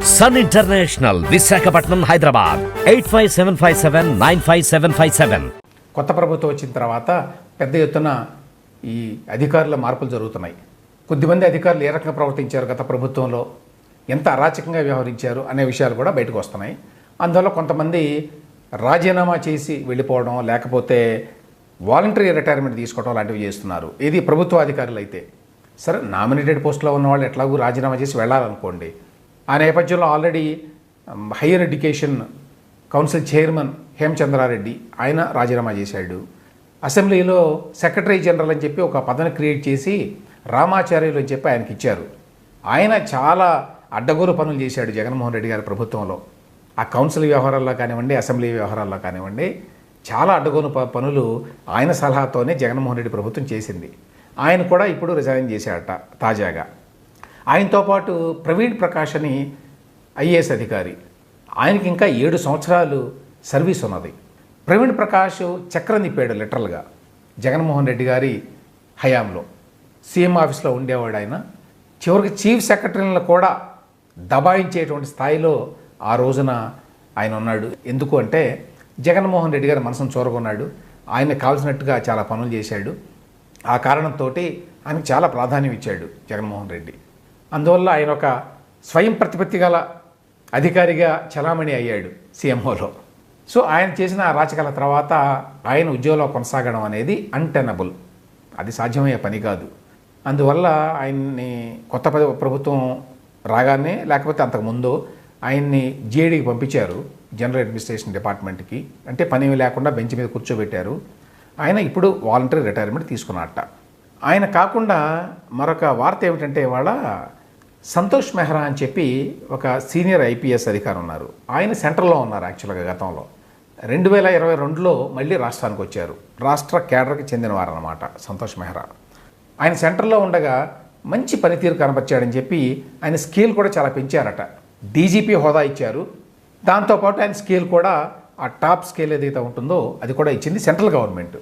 Sun international, Visakhapatnam, Hyderabad 8575795757. కొత్త ప్రభుత్వం వచ్చిన తర్వాత పెద్ద ఎత్తున ఈ అధికారుల మార్పులు జరుగుతున్నాయి. కొద్దిమంది అధికారులు ఏ రకంగా ప్రవర్తించారు గత ప్రభుత్వంలో, ఎంత అరాచకంగా వ్యవహరించారు అనే విషయాలు కూడా బయటకు వస్తున్నాయి. అందువల్ల కొంతమంది రాజీనామా చేసి వెళ్ళిపోవడం, లేకపోతే వాలంటరీ రిటైర్మెంట్ తీసుకోవడం లాంటివి చేస్తున్నారు. ఇది ప్రభుత్వ అధికారులు అయితే. సరే, నామినేటెడ్ పోస్టులో ఉన్న వాళ్ళు ఎట్లాగూ రాజీనామా చేసి వెళ్ళాలనుకోండి. ఆ నేపథ్యంలో already higher education council chairman Hemachandra Reddy ఆయన రాజీనామా చేశాడు. అసెంబ్లీలో సెక్రటరీ జనరల్ అని చెప్పి ఒక పదవిని క్రియేట్ చేసి రామాచార్యులు అని చెప్పి ఆయనకి ఇచ్చారు. ఆయన చాలా అడ్డగోలు పనులు చేశాడు జగన్మోహన్ రెడ్డి గారి ప్రభుత్వంలో. ఆ కౌన్సిల్ వ్యవహారాల్లో కానివ్వండి, అసెంబ్లీ వ్యవహారాల్లో కానివ్వండి, చాలా అడ్డగోలు పనులు ఆయన సలహాతోనే జగన్మోహన్ రెడ్డి ప్రభుత్వం చేసింది. ఆయన కూడా ఇప్పుడు రిజైన్ చేశాడట తాజాగా. ఆయనతో పాటు ప్రవీణ్ ప్రకాష్ అని ఐఏఎస్ అధికారి, ఆయనకి ఇంకా 7 సంవత్సరాలు సర్వీస్ ఉన్నది. ప్రవీణ్ ప్రకాష్ చక్రం తిప్పాడు లిటరల్గా జగన్మోహన్ రెడ్డి గారి హయాంలో. సీఎం ఆఫీస్లో ఉండేవాడు ఆయన. చివరికి చీఫ్ సెక్రటరీలను కూడా దబాయించేటువంటి స్థాయిలో ఆ రోజున ఆయన ఉన్నాడు. ఎందుకు అంటే జగన్మోహన్ రెడ్డి గారి మనసును చూరగొన్నాడు. ఆయన కావాల్సినట్టుగా చాలా పనులు చేశాడు. ఆ కారణంతో ఆయనకు చాలా ప్రాధాన్యం ఇచ్చాడు జగన్మోహన్ రెడ్డి. అందువల్ల ఆయన ఒక స్వయం ప్రతిపత్తి గల అధికారిగా చలామణి అయ్యాడు సీఎంఓలో. సో ఆయన చేసిన అరాచకాల తర్వాత ఆయన ఉద్యోగంలో కొనసాగడం అనేది అన్టెనబుల్, అది సాధ్యమయ్యే పని కాదు. అందువల్ల ఆయన్ని కొత్త ప్రభుత్వం రాగానే, లేకపోతే అంతకుముందు ఆయన్ని జేడీకి పంపించారు, జనరల్ అడ్మినిస్ట్రేషన్ డిపార్ట్మెంట్కి. అంటే పని లేకుండా బెంచ్ మీద కూర్చోబెట్టారు. ఆయన ఇప్పుడు వాలంటరీ రిటైర్మెంట్ తీసుకున్నట్ట. ఆయన కాకుండా మరొక వార్త ఏమిటంటే, ఇవాళ సంతోష్ మెహ్రా అని చెప్పి ఒక సీనియర్ ఐపీఎస్ అధికారి ఉన్నారు. ఆయన సెంట్రల్లో ఉన్నారు. యాక్చువల్గా గతంలో 2022లో మళ్ళీ రాష్ట్రానికి వచ్చారు. రాష్ట్ర కేడర్కి చెందినవారు అన్నమాట సంతోష్ మెహ్రా. ఆయన సెంట్రల్లో ఉండగా మంచి పనితీరు కనబర్చాడని చెప్పి ఆయన స్కేల్ కూడా చాలా పెంచారట. డీజీపీ హోదా ఇచ్చారు. దాంతోపాటు ఆయన స్కేల్ కూడా, ఆ టాప్ స్కేల్ ఏదైతే ఉంటుందో అది కూడా ఇచ్చింది సెంట్రల్ గవర్నమెంట్.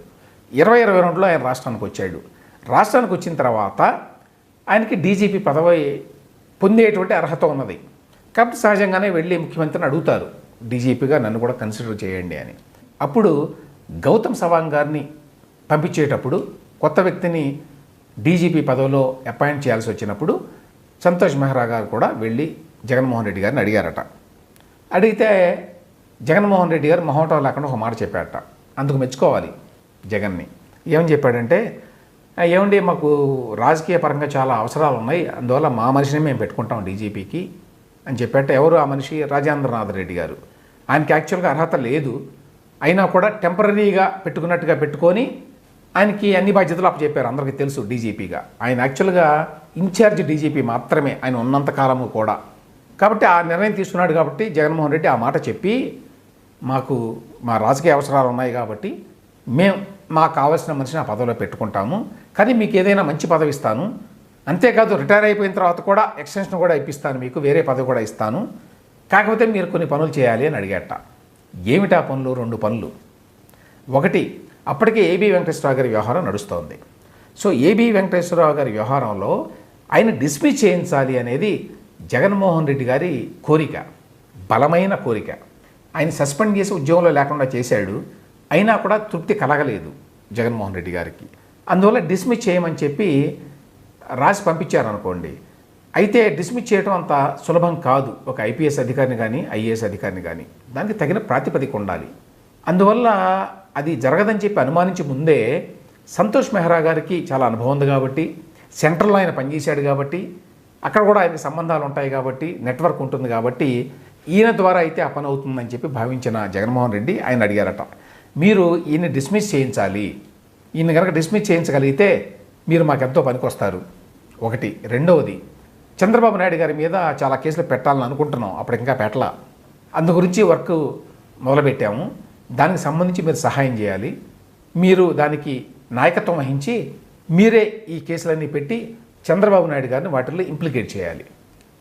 2022లో ఆయన రాష్ట్రానికి వచ్చాడు. రాష్ట్రానికి వచ్చిన తర్వాత ఆయనకి డీజీపీ పదవి పొందేటువంటి అర్హత ఉన్నది. కాబట్టి సహజంగానే వెళ్ళి ముఖ్యమంత్రిని అడుగుతారు, డీజీపీగా నన్ను కూడా కన్సిడర్ చేయండి అని. అప్పుడు గౌతమ్ సవాంగ్ గారిని పంపించేటప్పుడు కొత్త వ్యక్తిని డీజీపీ పదవిలో అపాయింట్ చేయాల్సి వచ్చినప్పుడు సంతోష్ మెహ్రా గారు కూడా వెళ్ళి జగన్మోహన్ రెడ్డి గారిని అడిగారట. అడిగితే జగన్మోహన్ రెడ్డి గారు మొహమాటం లేకుండా ఒక మాట చెప్పారట. అందుకు మెచ్చుకోవాలి జగన్ని. ఏమని చెప్పాడంటే, ఏమండి మాకు రాజకీయ పరంగా చాలా అవసరాలు ఉన్నాయి, అందువల్ల మా మనిషిని మేము పెట్టుకుంటాం డీజీపీకి అని చెప్పాట. ఎవరు ఆ మనిషి? రాజేంద్రనాథ్ రెడ్డి గారు. ఆయనకి యాక్చువల్గా అర్హత లేదు, అయినా కూడా టెంపరీగా పెట్టుకున్నట్టుగా పెట్టుకొని ఆయనకి అన్ని బాధ్యతలు అప్పచెప్పారు. అందరికీ తెలుసు డీజీపీగా. ఆయన యాక్చువల్గా ఇన్ఛార్జ్ డీజీపీ మాత్రమే ఆయన ఉన్నంతకాలము కూడా. కాబట్టి ఆ నిర్ణయం తీసుకున్నాడు. కాబట్టి జగన్మోహన్ రెడ్డి ఆ మాట చెప్పి, మాకు మా రాజకీయ అవసరాలు ఉన్నాయి కాబట్టి మాకు కావాల్సిన మనిషిని ఆ పదవిలో పెట్టుకుంటాము, కానీ మీకు ఏదైనా మంచి పదవి ఇస్తాను, అంతేకాదు రిటైర్ అయిపోయిన తర్వాత కూడా ఎక్స్టెన్షన్ కూడా ఇప్పిస్తాను, మీకు వేరే పదవి కూడా ఇస్తాను, కాకపోతే మీరు కొన్ని పనులు చేయాలి అని అడిగాట. ఏమిటా పనులు? 2 పనులు. ఒకటి, అప్పటికే ఏబీ వెంకటేశ్వరరావు గారి వ్యవహారం నడుస్తోంది. సో ఏబీ వెంకటేశ్వరరావు గారి వ్యవహారంలో ఆయన డిస్మిస్ చేయించాలి అనేది జగన్మోహన్ రెడ్డి గారి కోరిక, బలమైన కోరిక. ఆయన సస్పెండ్ చేసి ఉద్యోగంలో లేకుండా చేశాడు. అయినా కూడా తృప్తి కలగలేదు జగన్మోహన్ రెడ్డి గారికి. అందువల్ల డిస్మిస్ చేయమని చెప్పి రాసి పంపించారనుకోండి. అయితే డిస్మిస్ చేయడం అంత సులభం కాదు. ఒక ఐపీఎస్ అధికారిని కానీ, ఐఏఎస్ అధికారిని కానీ దానికి తగిన ప్రాతిపదిక ఉండాలి. అందువల్ల అది జరగదని చెప్పి అనుమానించి ముందే సంతోష్ మెహ్రా గారికి చాలా అనుభవం ఉంది కాబట్టి, సెంట్రల్లో ఆయన పనిచేశాడు కాబట్టి, అక్కడ కూడా ఆయనకి సంబంధాలు ఉంటాయి కాబట్టి, నెట్వర్క్ ఉంటుంది కాబట్టి, ఈయన ద్వారా అయితే ఆ పని అవుతుందని చెప్పి భావించిన జగన్మోహన్ రెడ్డి ఆయన అడిగారట, మీరు ఈయన్ని డిస్మిస్ చేయించాలి, ఈయన కనుక డిస్మిస్ చేయించగలిగితే మీరు మాకెంతో పనికొస్తారు. ఒకటి. రెండవది, చంద్రబాబు నాయుడు గారి మీద చాలా కేసులు పెట్టాలని అనుకుంటున్నాం, అప్పుడు ఇంకా పెట్టలా. అందు గురించి వర్క్ మొదలుపెట్టాము, దానికి సంబంధించి మీరు సహాయం చేయాలి, మీరు దానికి నాయకత్వం వహించి మీరే ఈ కేసులన్నీ పెట్టి చంద్రబాబు నాయుడు గారిని వాటిల్లో ఇంప్లికేట్ చేయాలి.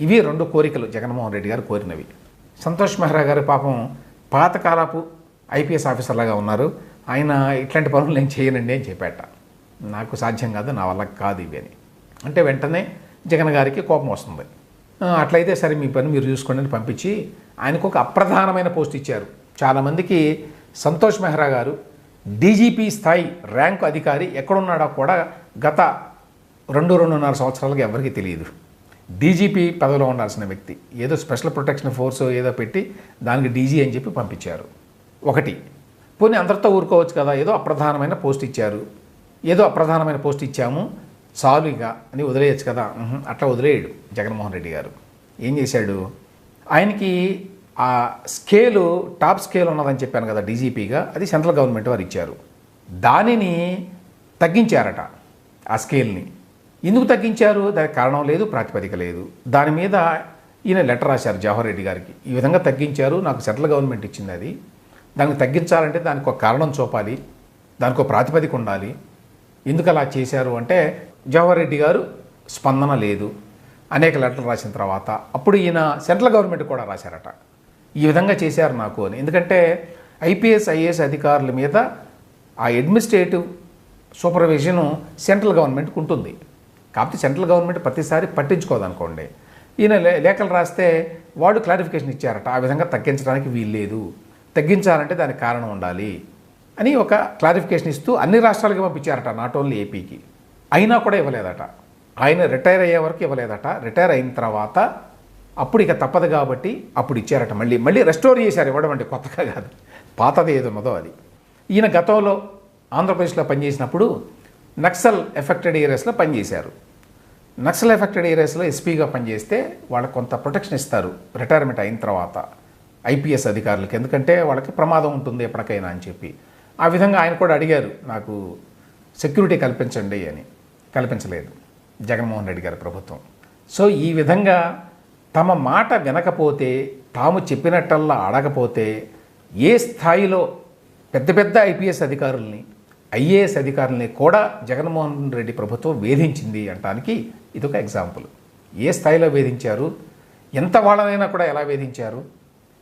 ఇవి 2 కోరికలు జగన్మోహన్ రెడ్డి గారు కోరినవి. సంతోష్ మెహ్రా గారు పాపం పాతకాలపు ఐపీఎస్ ఆఫీసర్లాగా ఉన్నారు. ఆయన ఇట్లాంటి పనులు నేను చేయనండి అని చెప్పాట. నాకు సాధ్యం కాదు, నా వల్ల కాదు ఇవి అని అంటే వెంటనే జగన్ గారికి కోపం వస్తుంది. అట్లయితే సరే మీ పని మీరు చూసుకోండి అని పంపించి ఆయనకు ఒక అప్రధానమైన పోస్ట్ ఇచ్చారు. చాలామందికి సంతోష్ మెహ్రా గారు డీజీపీ స్థాయి ర్యాంకు అధికారి ఎక్కడున్నాడో కూడా గత 2-2.5 సంవత్సరాలుగా ఎవరికీ తెలియదు. డీజీపీ పదవిలో ఉండాల్సిన వ్యక్తి ఏదో స్పెషల్ ప్రొటెక్షన్ ఫోర్స్ ఏదో పెట్టి దానికి డీజీ అని చెప్పి పంపించారు. ఒకటి పోనీ అందరితో ఊరుకోవచ్చు కదా, ఏదో అప్రధానమైన పోస్ట్ ఇచ్చారు, ఏదో అప్రధానమైన పోస్ట్ ఇచ్చాము చాలు ఇక అని వదిలేయచ్చు కదా. అట్లా వదిలేయడు జగన్మోహన్ రెడ్డి గారు. ఏం చేశాడు, ఆయనకి ఆ స్కేలు టాప్ స్కేల్ ఉన్నదని చెప్పాను కదా డీజీపీగా, అది సెంట్రల్ గవర్నమెంట్ వారు ఇచ్చారు. దానిని తగ్గించారట ఆ స్కేల్ని. ఎందుకు తగ్గించారు, దానికి కారణం లేదు, ప్రాతిపదిక లేదు. దాని మీద ఈయన లెటర్ రాశారు జవహర్ రెడ్డి గారికి, ఈ విధంగా తగ్గించారు, నాకు సెంట్రల్ గవర్నమెంట్ ఇచ్చింది అది, దానికి తగ్గించాలంటే దానికి ఒక కారణం చూపాలి, దానికి ఒక ప్రాతిపదిక ఉండాలి, ఎందుకు అలా చేశారు అంటే జవహర్ రెడ్డి గారు స్పందన లేదు. అనేక లెటర్లు రాసిన తర్వాత అప్పుడు ఈయన సెంట్రల్ గవర్నమెంట్ కూడా రాశారట, ఈ విధంగా చేశారు నాకు అని. ఎందుకంటే ఐపీఎస్ ఐఏఎస్ అధికారుల మీద ఆ అడ్మినిస్ట్రేటివ్ సూపర్విజను సెంట్రల్ గవర్నమెంట్కి ఉంటుంది. కాకపోతే సెంట్రల్ గవర్నమెంట్ ప్రతిసారి పట్టించుకోదనుకోండి. ఈయన లేఖలు రాస్తే వాళ్ళు క్లారిఫికేషన్ ఇచ్చారట, ఆ విధంగా తగ్గించడానికి వీల్లేదు, తగ్గించాలంటే దానికి కారణం ఉండాలి అని ఒక క్లారిఫికేషన్ ఇస్తూ అన్ని రాష్ట్రాలకి పంపించారట, నాట్ ఓన్లీ ఏపీకి. అయినా కూడా ఇవ్వలేదట. ఆయన రిటైర్ అయ్యే వరకు ఇవ్వలేదట. రిటైర్ అయిన తర్వాత అప్పుడు ఇక తప్పదు కాబట్టి అప్పుడు ఇచ్చారట. మళ్ళీ రెస్టోర్ చేశారు, ఇవ్వడం అంటే కొత్తగా కాదు, పాతది ఏది ఉన్నదో అది. ఈయన గతంలో ఆంధ్రప్రదేశ్లో పనిచేసినప్పుడు నక్సల్ ఎఫెక్టెడ్ ఏరియాస్లో పనిచేశారు. నక్సల్ ఎఫెక్టెడ్ ఏరియాస్లో ఎస్పీగా పనిచేస్తే వాళ్ళకి కొంత ప్రొటెక్షన్ ఇస్తారు రిటైర్మెంట్ అయిన తర్వాత ఐపీఎస్ అధికారులకి, ఎందుకంటే వాళ్ళకి ప్రమాదం ఉంటుంది ఎప్పటికైనా అని చెప్పి. ఆ విధంగా ఆయన కూడా అడిగారు, నాకు సెక్యూరిటీ కల్పించండి అని. కల్పించలేదు జగన్మోహన్ రెడ్డి గారి ప్రభుత్వం. సో ఈ విధంగా తమ మాట వినకపోతే, తాము చెప్పినట్టల్లా అడగపోతే ఏ స్థాయిలో పెద్ద పెద్ద ఐపీఎస్ అధికారుల్ని ఐఏఎస్ అధికారుల్ని కూడా జగన్మోహన్ రెడ్డి ప్రభుత్వం వేధించింది అనడానికి ఇదొక ఎగ్జాంపుల్. ఏ స్థాయిలో వేధించారు, ఎంత వాళ్ళనైనా కూడా ఎలా వేధించారు,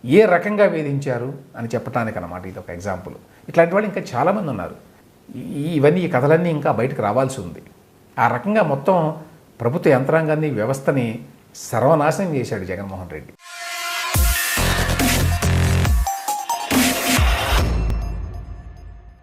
ఏ రకంగా వేధించారు అని చెప్పడానికి అన్నమాట ఇదొక ఎగ్జాంపుల్. ఇట్లాంటి వాళ్ళు ఇంకా చాలామంది ఉన్నారు. ఈ కథలన్నీ ఇంకా బయటకు రావాల్సి ఉంది. ఆ రకంగా మొత్తం ప్రభుత్వ యంత్రాంగాన్ని వ్యవస్థని సర్వనాశనం చేశాడు జగన్మోహన్ రెడ్డి.